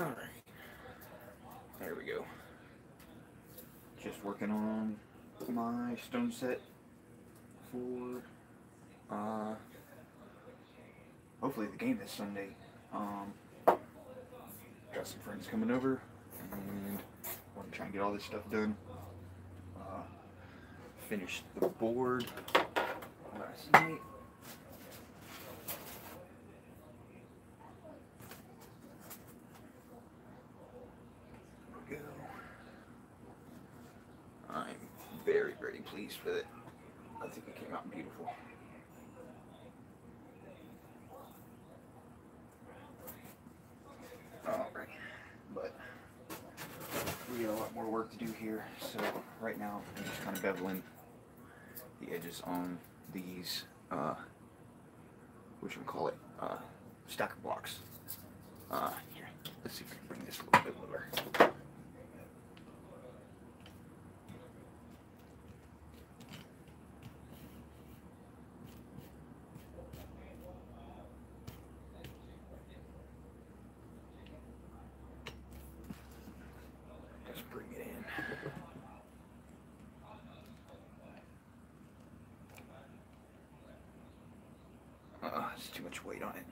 Alright, there we go. Just working on my stone set for hopefully the game this Sunday. Got some friends coming over and want to try and get all this stuff done. Finished the board last night. There we go. I'm very, very pleased with it. I think it came out beautiful. Alright, but we got a lot more work to do here, so right now I'm just kind of beveling the edges on these, whatchamacallit, stacker blocks. Here, let's see if I can bring this a little bit lower. Just bring it in. It's too much weight on it.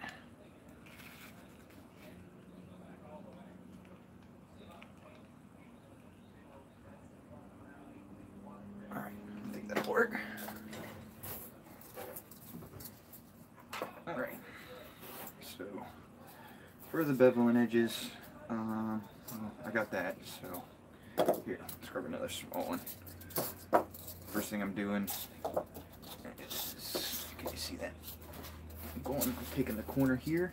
Alright, I think that'll work. Alright, so for the beveling edges, I got that, so here, let's grab another small one. First thing I'm doing is, can you see that? I'm picking the corner here,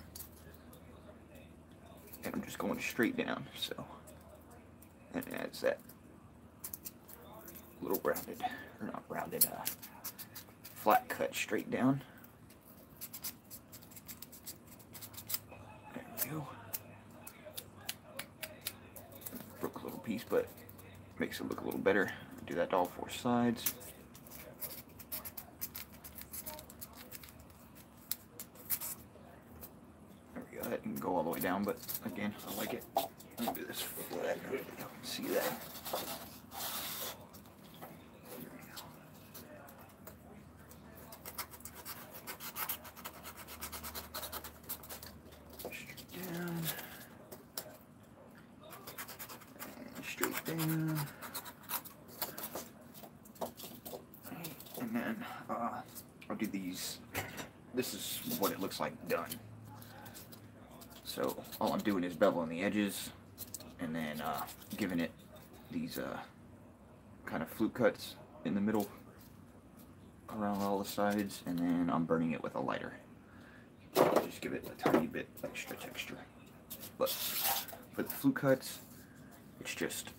and I'm just going straight down, so, and it adds that little rounded, or not rounded, flat cut straight down. There we go. Broke a little piece, but makes it look a little better. Do that to all four sides. That can go all the way down, but again, I like it. Let me do this flat. You can see that. Straight down. And straight down. And then I'll do these. This is what it looks like done. So all I'm doing is beveling the edges and then giving it these kind of flute cuts in the middle around all the sides, and then I'm burning it with a lighter. Just give it a tiny bit extra texture. But for the flute cuts, it's just,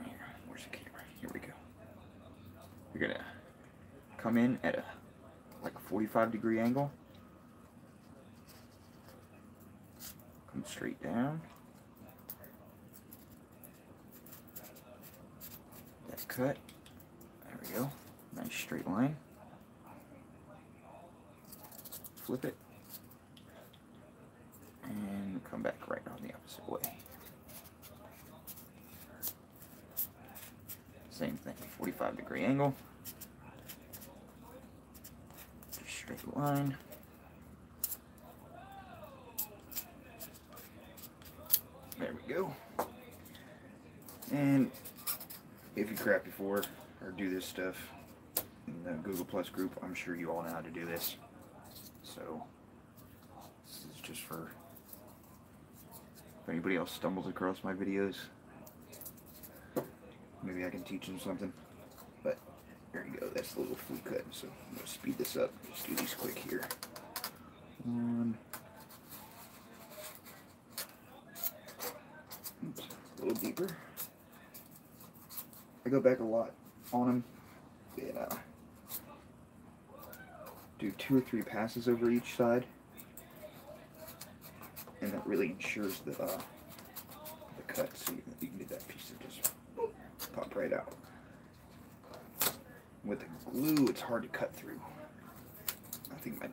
here, where's the camera? Here we go. You're gonna come in at like a 45-degree angle. Come straight down. That cut. There we go. Nice straight line. Flip it. And come back right on the opposite way. Same thing. 45-degree angle. Just straight line. There we go. And if you crap before or do this stuff in the Google Plus group, I'm sure you all know how to do this. So this is just for if anybody else stumbles across my videos, maybe I can teach them something. But there you go. That's the little flute cut. So I'm going to speed this up. Just do these quick here. One. Oops, a little deeper. I go back a lot on them and do 2 or 3 passes over each side, and that really ensures the cut, so you can get that piece to just pop right out. With the glue, it's hard to cut through. I think my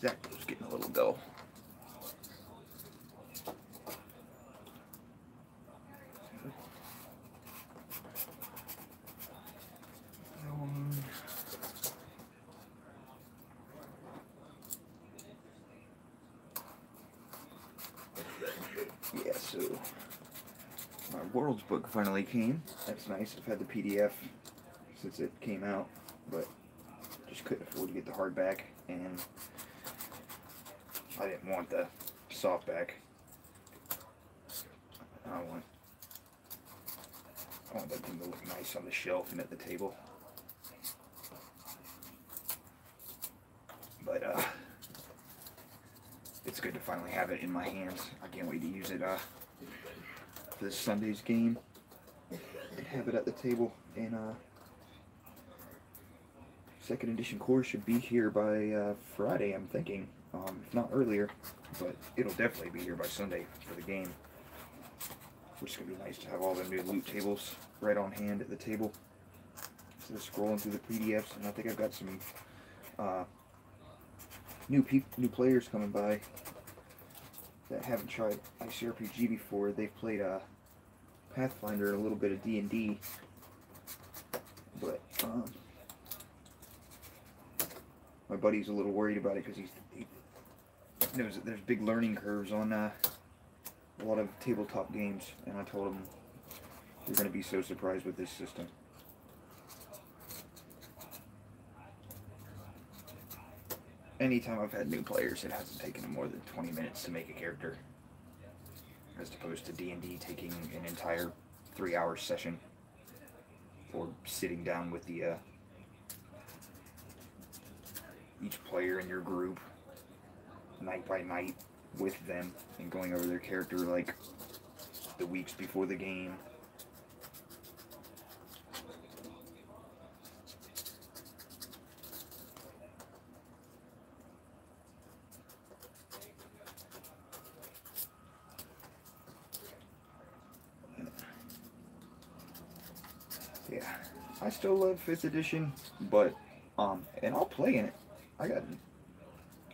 X-Acto's getting a little dull. Yeah, so my Worlds book finally came. That's nice. I've had the PDF since it came out, but just couldn't afford to get the hardback, and I didn't want the softback. I want that thing to look nice on the shelf and at the table. But it's good to finally have it in my hands. I can't wait to use it for this Sunday's game and have it at the table. And second edition core should be here by Friday, I'm thinking, if not earlier, but it'll definitely be here by Sunday for the game, which is going to be nice to have all the new loot tables right on hand at the table. So scrolling through the PDFs, and I think I've got some new players coming by that haven't tried ICRPG before. They've played Pathfinder and a little bit of D&D, but my buddy's a little worried about it because he knows that there's big learning curves on a lot of tabletop games, and I told him you're going to be so surprised with this system. Anytime I've had new players, it hasn't taken them more than 20 minutes to make a character, as opposed to D&D taking an entire 3-hour session, or sitting down with the each player in your group night by night with them and going over their character like the weeks before the game. Yeah, I still love 5th edition, but and I'll play in it. I got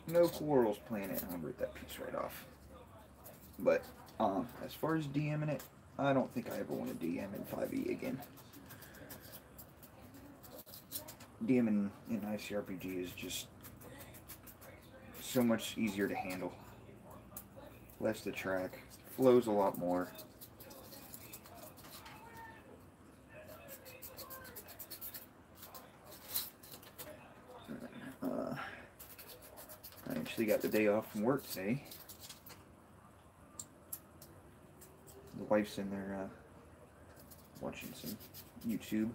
no quarrels playing it. I'll rip that piece right off. But as far as DMing it, I don't think I ever want to DM in 5e again. DMing in ICRPG is just so much easier to handle. Less to track, flows a lot more. I actually got the day off from work today. The wife's in there watching some YouTube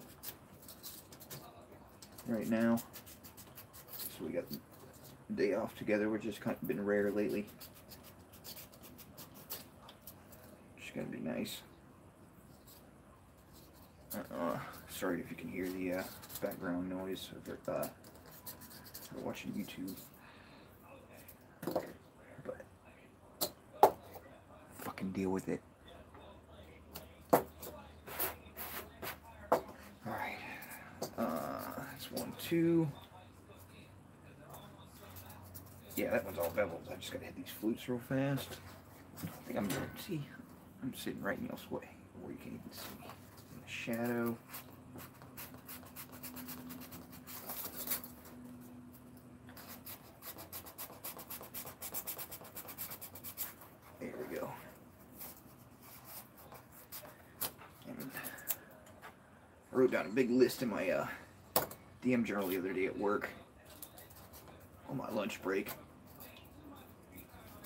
right now. So we got the day off together, which has kind of been rare lately. Which is going to be nice. Sorry if you can hear the background noise of her watching YouTube. But fucking deal with it. Alright. That's 1, 2. Yeah, that one's all beveled. I just gotta hit these flutes real fast. I think I'm gonna see. I'm sitting right in Neil's way, where you can't even see me. In the shadow. There we go. And I wrote down a big list in my DM journal the other day at work on my lunch break.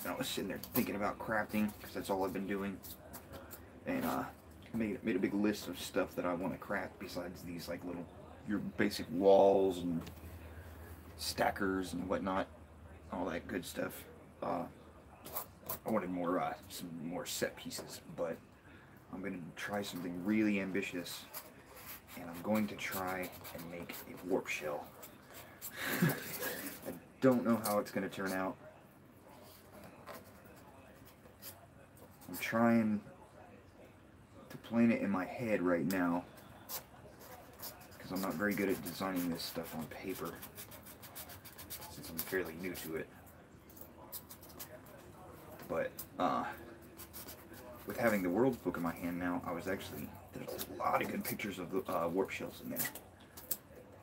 And I was sitting there thinking about crafting, because that's all I've been doing. And made a big list of stuff that I want to craft besides these like little your basic walls and stackers and whatnot, all that good stuff. I wanted more some more set pieces, but I'm going to try something really ambitious, and I'm going to try and make a warp shell. I don't know how it's going to turn out. I'm trying to plan it in my head right now, because I'm not very good at designing this stuff on paper, since I'm fairly new to it. But with having the Worlds book in my hand now, there's a lot of good pictures of the warp shells in there,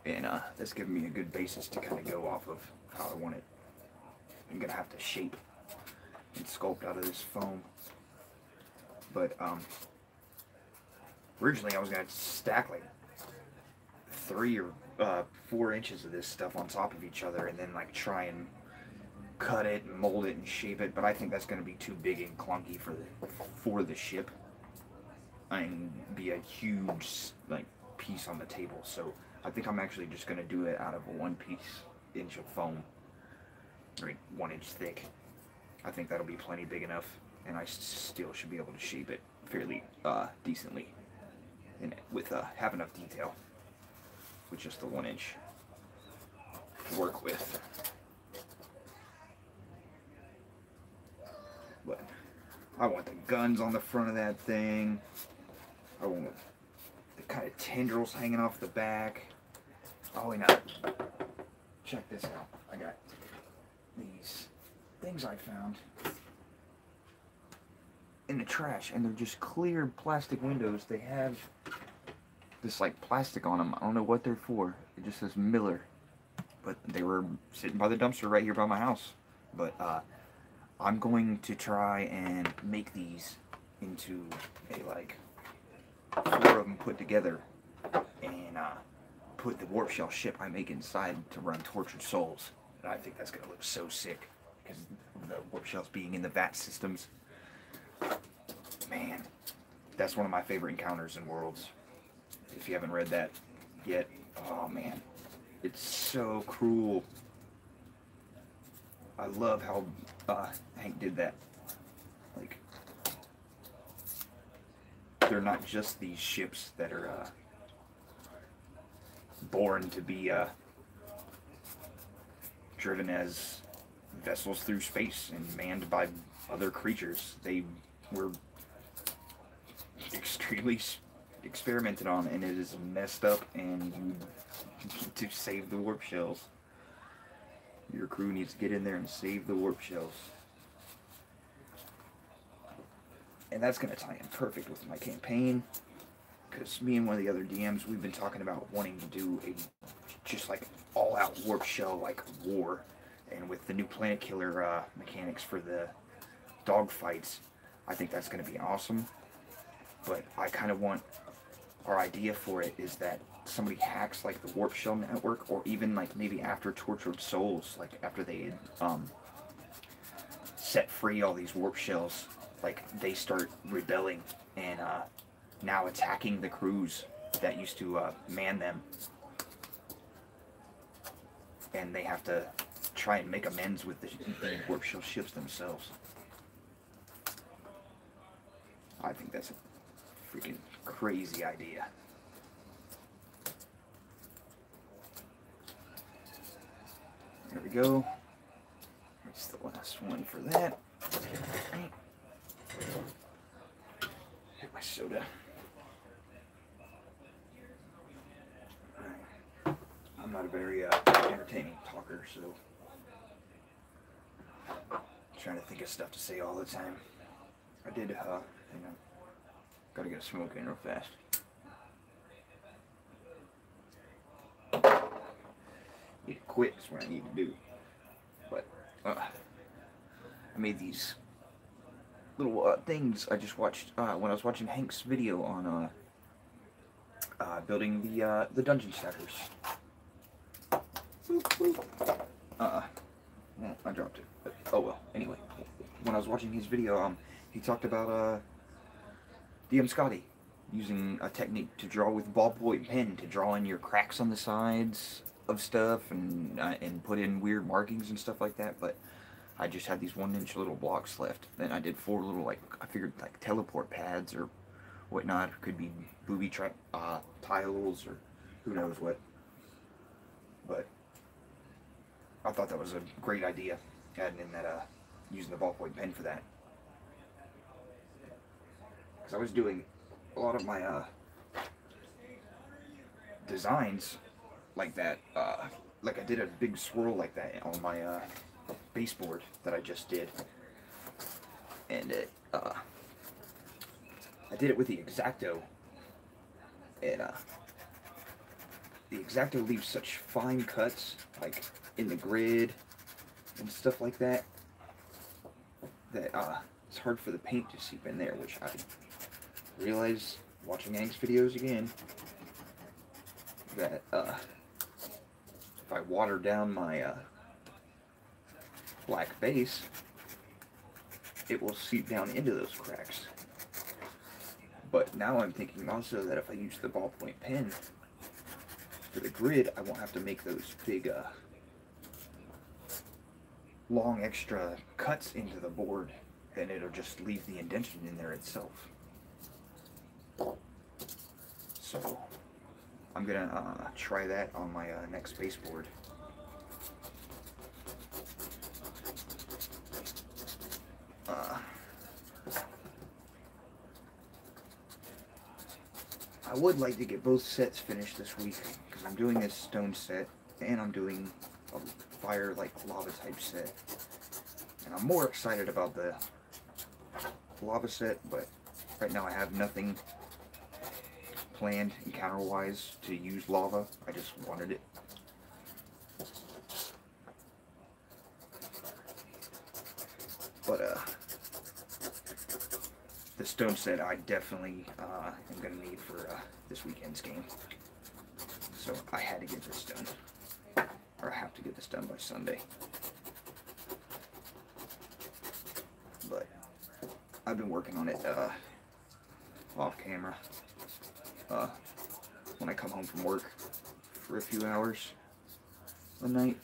and that's given me a good basis to kind of go off of how I want it. I'm gonna have to shape and sculpt out of this foam. But originally I was gonna stack like 3 or 4 inches of this stuff on top of each other, and then like try and cut it and mold it and shape it. But I think that's gonna be too big and clunky for the ship. And be a huge like piece on the table. So I think I'm actually just gonna do it out of a 1 inch of foam, or 1 inch thick. I think that'll be plenty big enough, and I still should be able to shape it fairly decently, and with have enough detail with just the 1 inch to work with. But I want the guns on the front of that thing. I want the kind of tendrils hanging off the back. Oh, and check this out. I got these things I found in the trash, and they're just clear plastic windows. They have this like plastic on them. I don't know what they're for. It just says Miller, but they were sitting by the dumpster right here by my house. But I'm going to try and make these into a like 4 of them put together, and put the warp shell ship I make inside to run Tortured Souls. And I think that's gonna look so sick because of the warp shells being in the VAT systems. Man, that's one of my favorite encounters in Worlds. If you haven't read that yet, oh man, it's so cool. I love how Hank did that. Like, they're not just these ships that are born to be driven as vessels through space and manned by other creatures. They were extremely experimented on, and it is messed up, and you need to save the warp shells. Your crew needs to get in there and save the warp shells. And that's going to tie in perfect with my campaign, because me and one of the other DMs, we've been talking about wanting to do a just like all-out warp shell like war. And with the new Planet Killer mechanics for the dogfights, I think that's going to be awesome. But I kind of want, our idea for it is that somebody hacks like the warp shell network, or even like maybe after Tortured Souls, like after they set free all these warp shells, like they start rebelling and now attacking the crews that used to man them, and they have to try and make amends with the warp shell ships themselves. I think that's a freaking crazy idea. There we go. That's the last one for that. Hit my soda. I'm not a very entertaining talker, so I'm trying to think of stuff to say all the time. I did, hang on. Gotta get a smoke in real fast. Need to quit is what I need to do. But I made these little things I just watched when I was watching Hank's video on building the dungeon stackers. Well, I dropped it, but oh well. Anyway, when I was watching his video, he talked about DM Scotty using a technique to draw with ballpoint pen to draw in your cracks on the sides of stuff and put in weird markings and stuff like that. But I just had these 1-inch little blocks left. Then I did 4 little, like, I figured like teleport pads or whatnot. Could be booby trap tiles or who knows what. But I thought that was a great idea, adding in that using the ballpoint pen for that. Because I was doing a lot of my designs like that, like I did a big swirl like that on my baseboard that I just did, and I did it with the X-Acto, and the X-Acto leaves such fine cuts, like in the grid and stuff like that, that it's hard for the paint to seep in there, which I realize watching Hank's videos again, that if I water down my black base, it will seep down into those cracks. But now I'm thinking also that if I use the ballpoint pen for the grid, I won't have to make those big long extra cuts into the board, and it'll just leave the indentation in there itself. So I'm gonna try that on my next baseboard. I would like to get both sets finished this week, because I'm doing this stone set and I'm doing a fire like lava type set, and I'm more excited about the lava set, but right now I have nothing planned encounter wise to use lava. I just wanted it. But the stone set I definitely am going to need for this weekend's game. So I had to get this done. Or I have to get this done by Sunday. But I've been working on it off camera. When I come home from work for a few hours a night.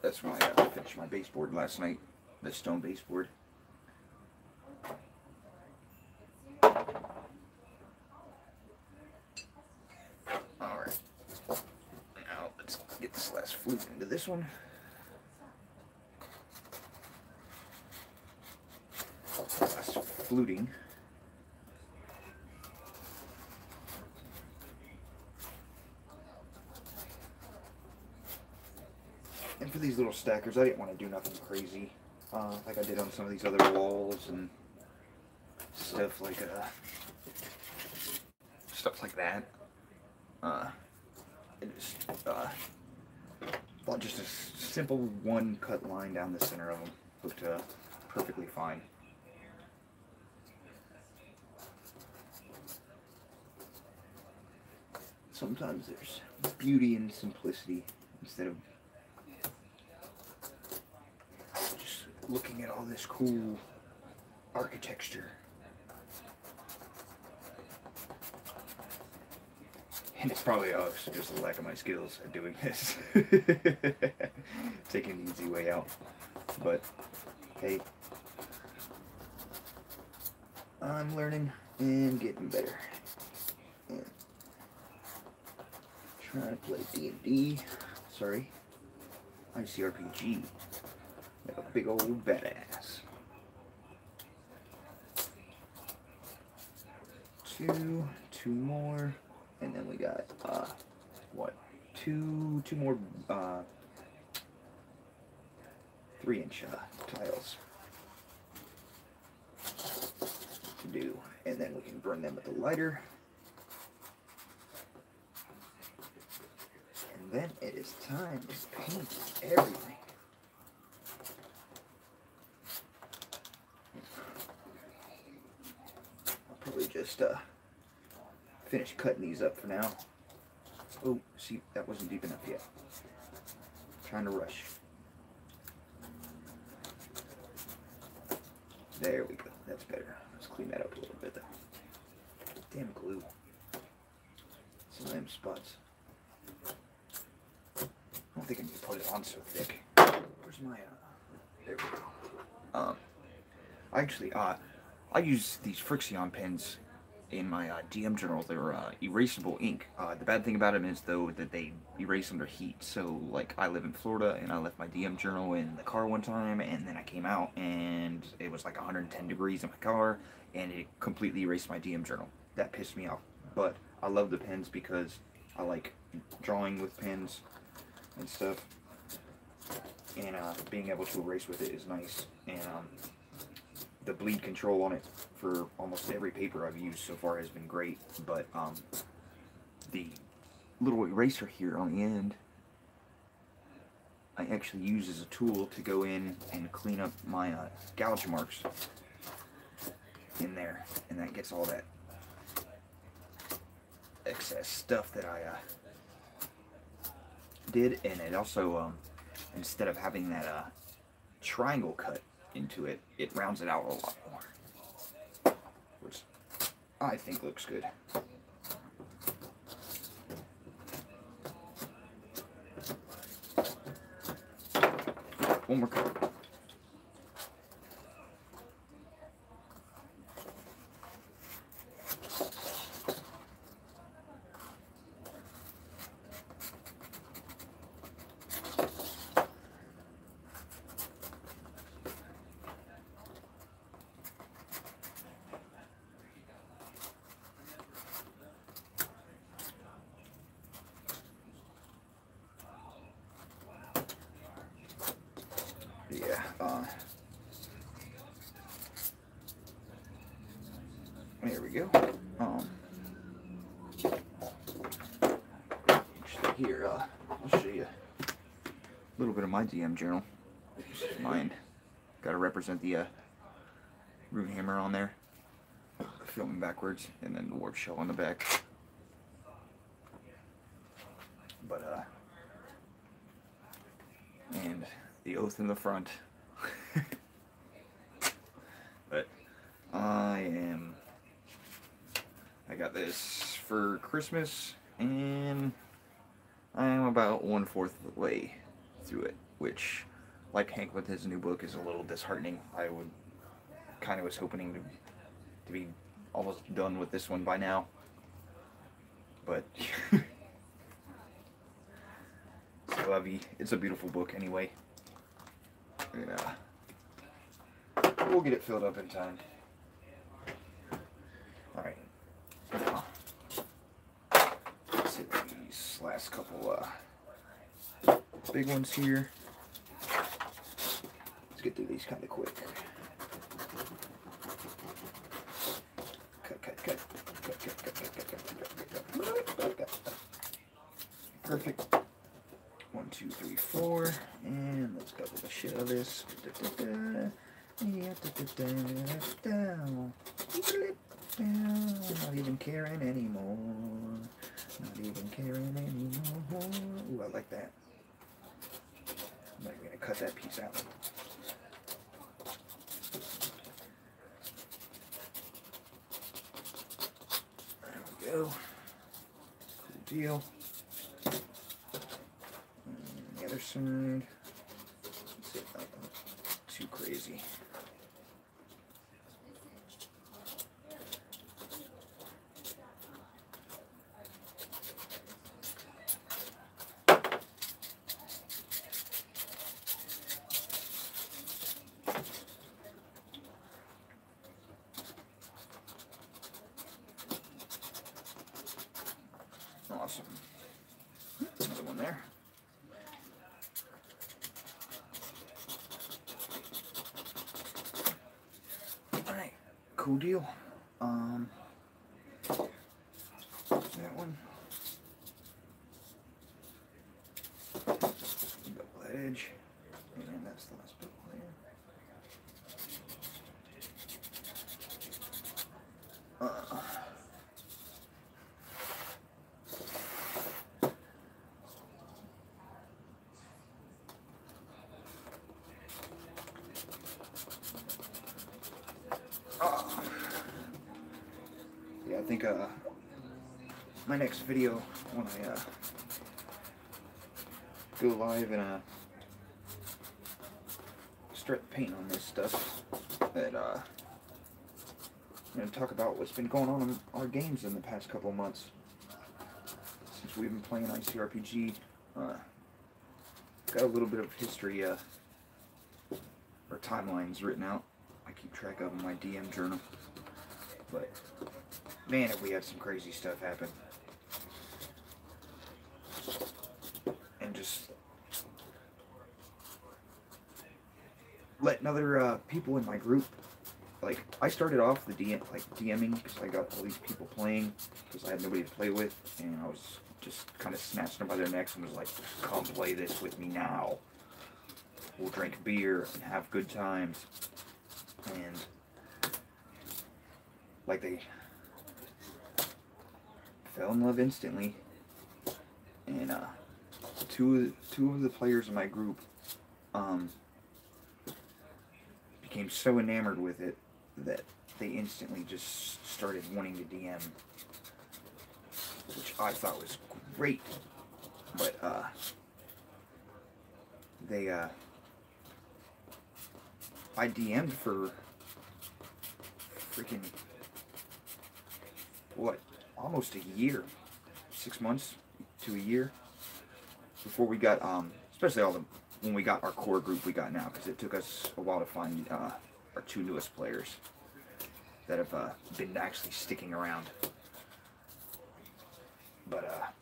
That's when I finished my baseboard last night, the stone baseboard. Alright, now let's get this last flute into this one. Last fluting. And for these little stackers, I didn't want to do nothing crazy, like I did on some of these other walls and stuff like that. I just thought just a simple one cut line down the center of them looked perfectly fine. Sometimes there's beauty in simplicity instead of looking at all this cool architecture. And it's probably also just the lack of my skills at doing this. Taking the easy way out. But hey, I'm learning and getting better. And trying to play D&D. Sorry. ICRPG. Like a big old badass. Two more, and then we got what? Two more 3-inch tiles to do, and then we can burn them with the lighter. And then it is time to paint everything. Probably just finish cutting these up for now. Oh, see, that wasn't deep enough yet. Trying to rush. There we go. That's better. Let's clean that up a little bit though. Damn glue. Some of them spots. I don't think I need to put it on so thick. Where's my there we go. Actually, I use these Frixion pens in my DM journal. They're erasable ink. The bad thing about them is, though, that they erase under heat. So, like, I live in Florida, and I left my DM journal in the car one time, and then I came out, and it was like 110 degrees in my car, and it completely erased my DM journal. That pissed me off. But I love the pens because I like drawing with pens and stuff, and being able to erase with it is nice. And the bleed control on it for almost every paper I've used so far has been great, but the little eraser here on the end, I actually use as a tool to go in and clean up my gouge marks in there, and that gets all that excess stuff that I did. And it also, instead of having that triangle cut into it, it rounds it out a lot more, which I think looks good. One more coat. Yeah, there we go. Actually here, I'll show you a little bit of my DM journal. This is mine. Got to represent the rune hammer on there, filming backwards, and then the warp shell on the back. But and the oath in the front. But I got this for Christmas, and I am about 1/4 of the way through it, which, like Hank with his new book, is a little disheartening. I was hoping to be almost done with this one by now, but it's a beautiful book anyway. And, we'll get it filled up in time. Alright. Now, let's hit these last couple big ones here. Let's get through these kind of quick. Cut. Perfect. 1, 2, 3, 4, and let's double the shit out of this. Not even caring anymore. Not even caring anymore. Ooh, I like that. I'm not gonna cut that piece out. There we go. Cool deal. The other side. Let's see if that's not too crazy. Awesome. Another one there. Alright, cool deal. That one. Double edge. And that's the last bit there. Yeah, I think my next video, when I go live and start painting on this stuff, that I'm going to talk about what's been going on in our games in the past couple of months since we've been playing ICRPG. Got a little bit of history or timelines written out. I keep track of in my DM journal, but man, have we had some crazy stuff happen. And just letting other people in my group, like, I started off the DMing because I got all these people playing because I had nobody to play with, and I was just kind of snatched them by their necks and was like, come play this with me now. we'll drink beer and have good times. And like they fell in love instantly. And two of the players in my group became so enamored with it that they instantly just started wanting to DM, which I thought was great. But I DM'd for freaking what, almost a year, 6 months to a year before we got especially when we got our core group we got now, because it took us a while to find our two newest players that have been actually sticking around. But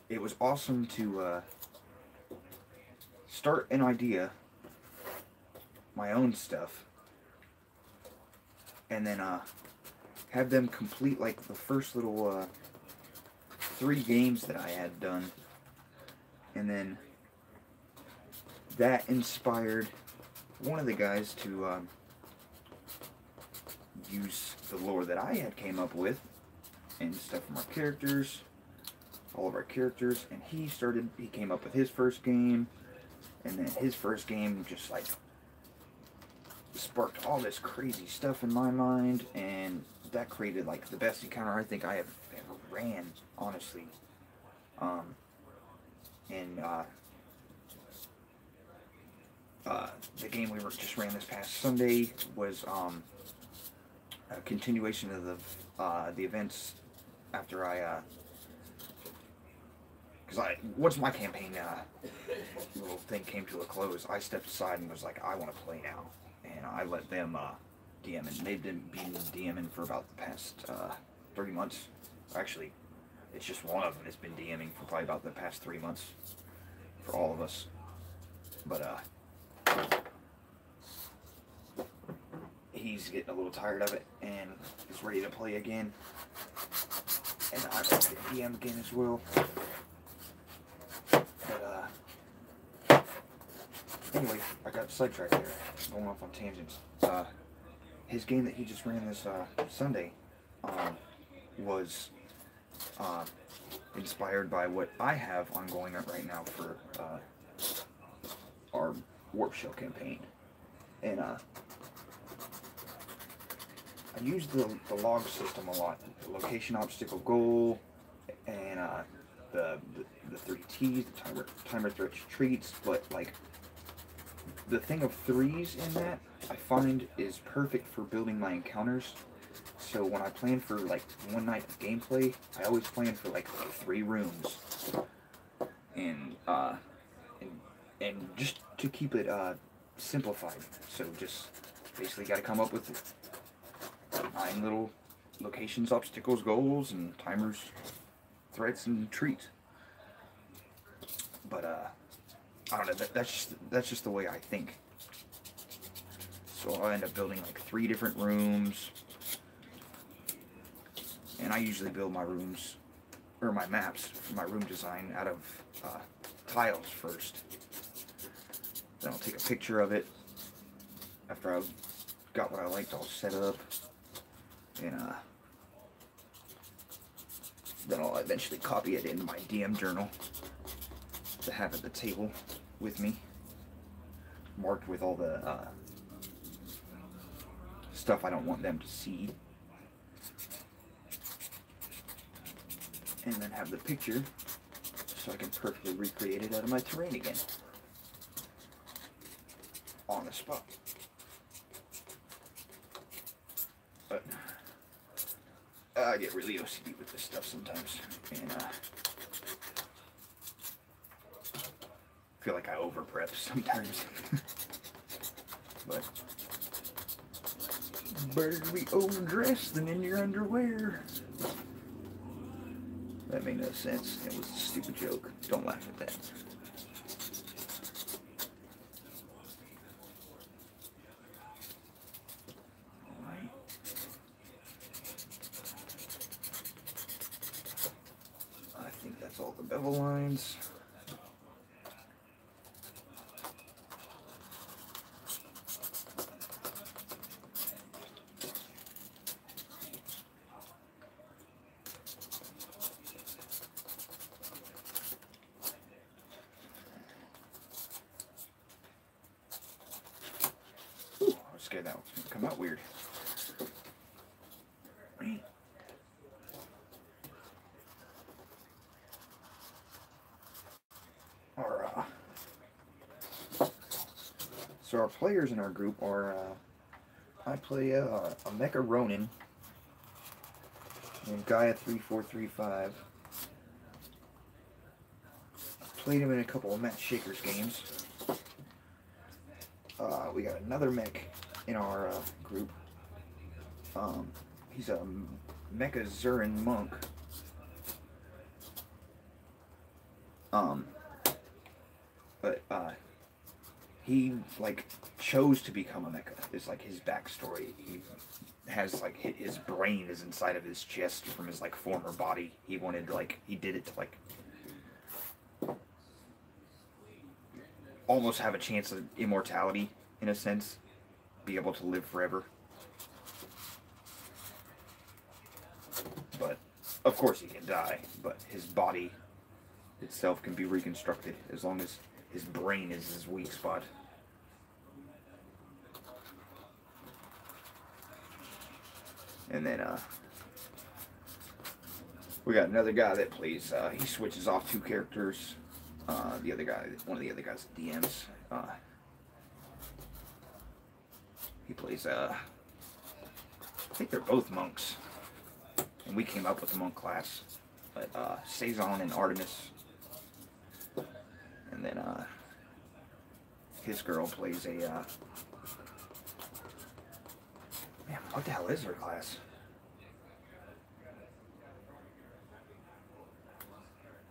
it was awesome to start an idea, my own stuff, and then have them complete like the first little 3 games that I had done, and then that inspired one of the guys to use the lore that I had came up with and stuff from our characters, all of our characters, and he came up with his first game, and then his first game just like sparked all this crazy stuff in my mind, and that created like the best encounter I think I have ever ran, honestly. The game we just ran this past Sunday was a continuation of the events after once my campaign little thing came to a close, I stepped aside and was like, I want to play now, and I let them DM, and they've been DMing for about the past 3 months. Actually, it's just one of them that's been DMing for probably about the past 3 months for all of us. But he's getting a little tired of it and is ready to play again. And I'd like to DM again as well. But anyway, I got sidetracked there, going off on tangents. His game that he just ran this Sunday was inspired by what I have ongoing right now for our Warp Shell campaign. And I use the log system a lot. The location, obstacle, goal, and the 3 T's, the timer, threats, treats. But like the thing of 3s in that, I find is perfect for building my encounters. So when I plan for like one night of gameplay, I always plan for like 3 rooms, and just to keep it simplified. So just basically got to come up with 9 little locations, obstacles, goals, and timers, threats, and treats. But I don't know. That's just the way I think. So I end up building like 3 different rooms, and I usually build my rooms or my maps for my room design out of tiles first. Then I'll take a picture of it after I've got what I liked all set up, and then I'll eventually copy it into my DM journal to have at the table with me, marked with all the stuff I don't want them to see, and then have the picture so I can perfectly recreate it out of my terrain again on the spot. But I get really OCD with this stuff sometimes, and feel like I over prep sometimes. But better to be overdressed than in your underwear. That made no sense. It was a stupid joke. Don't laugh at that. Alright. I think that's all the bevel lines. come out weird. Right. So our players in our group are, I play a Mecha Ronin named Gaia3435. Played him in a couple of Match Shakers games. We got another mech in our group. He's a Mecha Zurin monk. But he like chose to become a mecha. It's like his backstory. He has like his brain is inside of his chest from his like former body. He wanted like he did it to like almost have a chance of immortality in a sense, be able to live forever. But of course he can die. But his body itself can be reconstructed as long as his brain is his weak spot. And then we got another guy that plays, he switches off two characters. The other guy, one of the other guys DMs, he plays, I think they're both monks. And we came up with the monk class. But Saison and Artemis. And then his girl plays a man, what the hell is her class?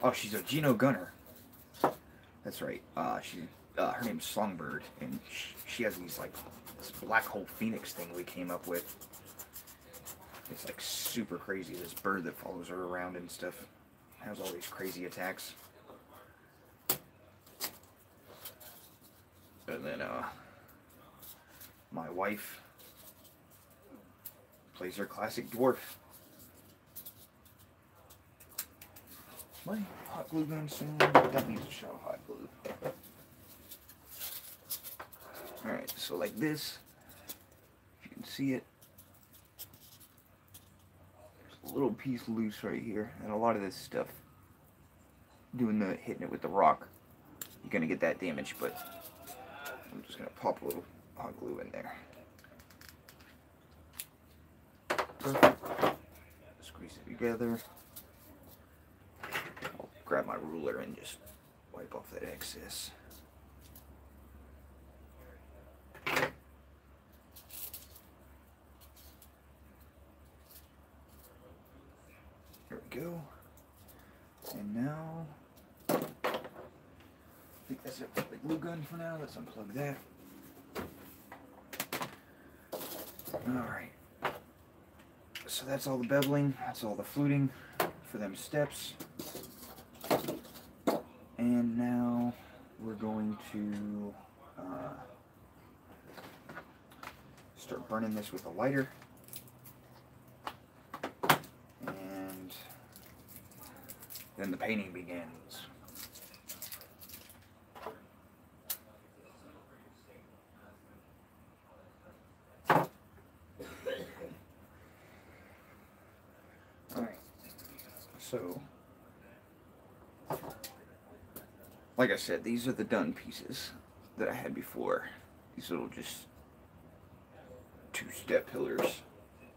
Oh, she's a Geno Gunner. That's right. Her name's Songbird, and she has these like this black hole phoenix thing we came up with. It's like super crazy. This bird that follows her around and stuff has all these crazy attacks. And then my wife plays her classic dwarf. My hot glue gun soon. That needs to show hot glue. Alright, so like this, if you can see it, there's a little piece loose right here, and a lot of this stuff, hitting it with the rock, you're gonna get that damage, but I'm just gonna pop a little hot glue in there. Perfect. Squeeze it together. I'll grab my ruler and just wipe off that excess. There we go. And now, I think that's it for the glue gun for now. Let's unplug that. Alright. So that's all the beveling, that's all the fluting for them steps. And now we're going to start burning this with a lighter. And then the painting begins. So, like I said, these are the done pieces that I had before. These little just two-step pillars.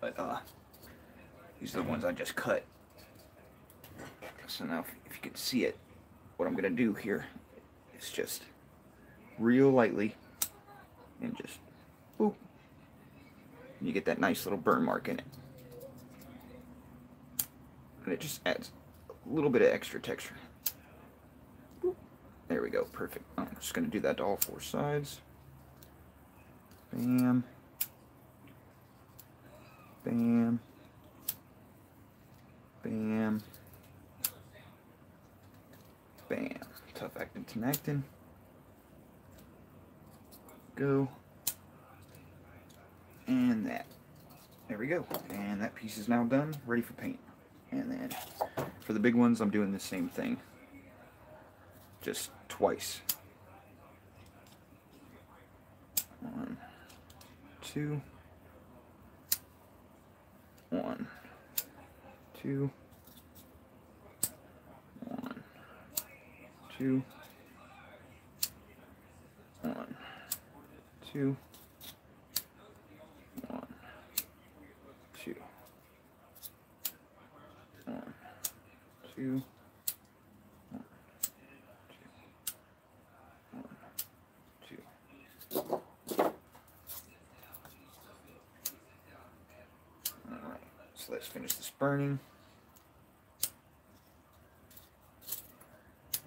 But these are the ones I just cut. So now if you can see it, what I'm going to do here is just real lightly and just boop. And you get that nice little burn mark in it. And it just adds a little bit of extra texture. Boop. There we go, perfect. I'm just going to do that to all four sides. Bam. Bam. Bam. Bam. Tough actin, tenactin. Go. And that. There we go. And that piece is now done, ready for paint. And then for the big ones, I'm doing the same thing, just twice. 1, 2, 1, 2, 1, 2, 1, 2, 1, 2, 1, 2, 1, 2. Alright, so let's finish this burning.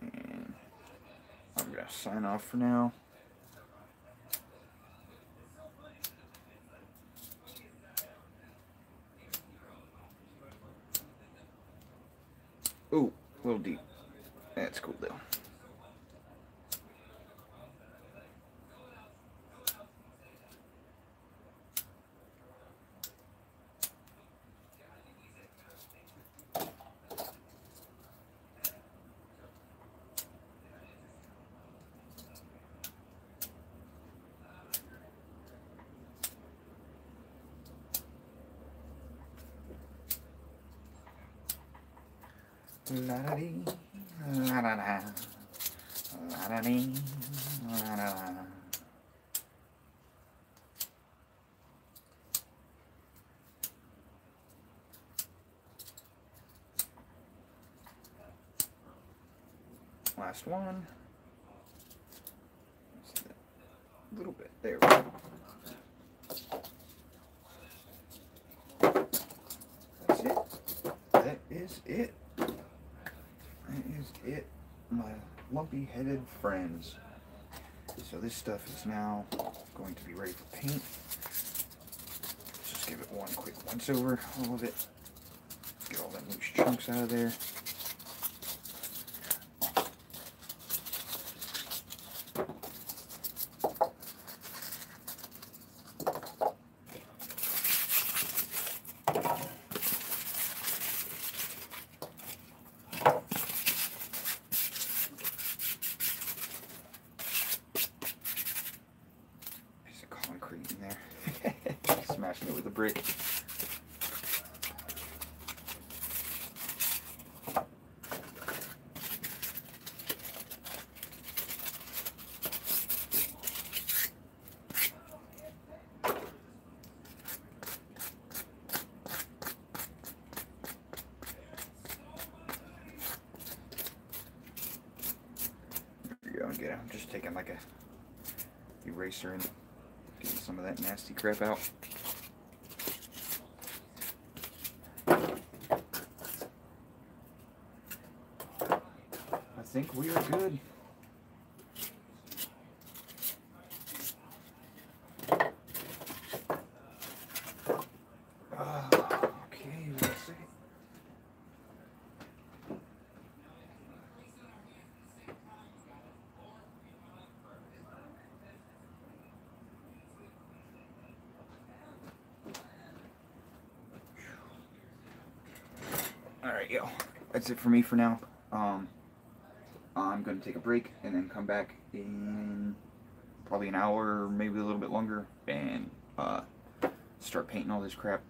And I'm going to sign off for now. Ooh, a little deep. That's cool though. La da dee, la da da, la da dee, la da da. Last one. Just a little bit. There we go. That's it. That is it. That is it, my lumpy-headed friends. So this stuff is now going to be ready for paint. Let's just give it one quick once-over, all of it. Get all them loose chunks out of there. Concrete in there. Smashing it with a brick. There you go. Again, I'm just taking like a eraser and getting some of that nasty crap out. I think we are good. Okay, let's see. Alright, yo. That's it for me for now. I'm going to take a break and then come back in probably an hour or maybe a little bit longer and start painting all this crap.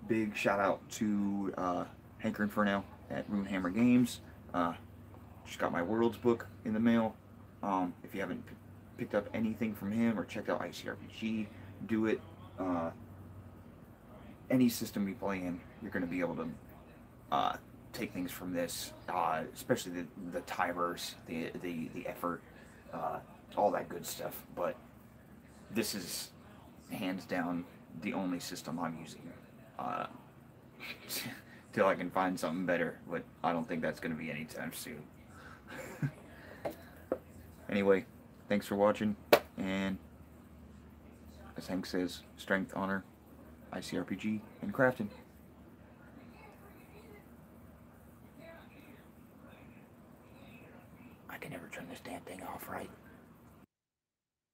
Big shout out to Hanker Inferno at Runehammer Games. Just got my Worlds book in the mail. If you haven't picked up anything from him or checked out ICRPG, do it. Any system you play in, you're going to be able to take things from this, especially the timers, the effort, all that good stuff. But this is hands down the only system I'm using till I can find something better. But I don't think that's going to be anytime soon. Anyway, thanks for watching, and as Hank says, strength, honor, ICRPG, and crafting. I can never turn this damn thing off right.